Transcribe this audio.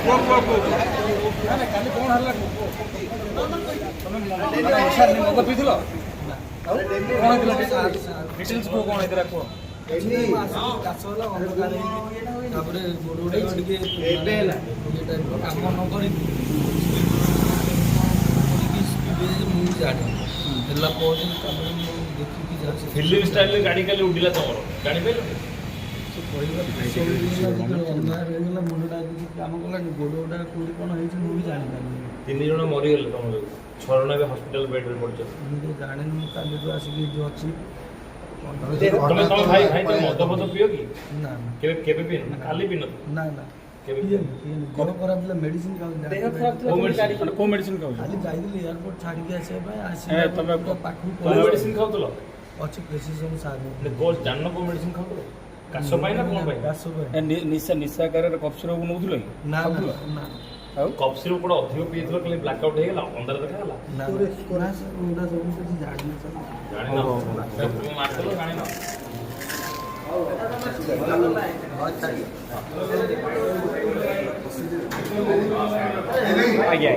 କାଲି କ'ଣ ହେଲା ତମେ ମଦ ପିଇଥିଲ ଆଉ କ'ଣ ହେଇଥିଲା ଡିଟେଲ୍ସ କୁହ କ'ଣ ହେଇଥିଲା କୁହ ଚାଷ ହେଲା ଅନ୍ଧକାର ହେଇକି ତାପରେ ଗୋଡ଼ ଗୁଡ଼ାକ ଟିକେ ଏବେ ହେଲା କାମ ନ କରିକି ମୁଁ ଜାଣେ ହେଲା ପରେ ତାପରେ ମୁଁ ଦେଖିକି ଯାଉଛି ଫିଲ୍ମ ଷ୍ଟାଇଲରେ ଗାଡ଼ି କାଲି ଉଡ଼ିଲା ତମର ଜାଣିପାରିଲ ଅନ୍ଧାର ହେଇଗଲା ମୁଣ୍ଡଟା କିଛି କାମ କଲାନି ଗୋଡ଼ ଗୁଡ଼ା କୋଉଠି କ'ଣ ହେଇଛି ମୁଁ ବି ଜାଣିପାରିନି 3 ଜଣ ମରିଗଲେ ତମ ଯୋଗୁଁ 6 ଜଣ ଏବେ ହସ୍ପିଟାଲ ବେଡ୍ରେ ପଡ଼ିଛନ୍ତି ମୁଁ ତ ଜାଣିନି ମୁଁ କାଲିଠୁ ଆସିକି ଏଠି ଅଛି ତମେ ତମ ଭାଇ ତମେ ମଦ ଫଦ ପିଅ କି ନା କେବେ ପିଅ କାଲି ପିନ ନା ନା କେବେ ଦେହ ଖରାପ ଥିଲା ମେଡ଼ିସିନ ଖାଉଛି କୋଉ ମେଡିସିନ ଖାଉଛ ଖାଲି ଯାଇଥିଲି ଏୟାରପୋର୍ଟ ଛାଡ଼ିକି ଆସିବା ପାଇଁ ତମେ ପାଖକୁ କୋଉ ମେଡିସିନ ଖାଉଥିଲ ଅଛି ପ୍ରେସିସନ ସାର୍ ଜାଣିନ କୋଉ ମେଡିସିନ ଖାଉଥିଲ କାଶ ପାଇଁ ନା କ'ଣ ପାଇଁ କାଶ ପାଇଁ ନିଶା ଆକାରରେ କଫ୍ ସିରପ୍ ନେଉଥିଲ କି ନା ନା ଆଉ କଫ୍ ସିରପ୍ ଗୋଟେ ଅଧିକ ପିଇଥିଲ ଖାଲି ବ୍ଲାକ୍ ଆଉଟ୍ ହେଇଗଲା ଅନ୍ଧାର ଦେଖାଗଲା ନା ସବୁ କିଛି ଜାଣିନି ଜାଣିନ ତୁମେ ମାରିଦେଲ ଜାଣିନ ଆଜ୍ଞା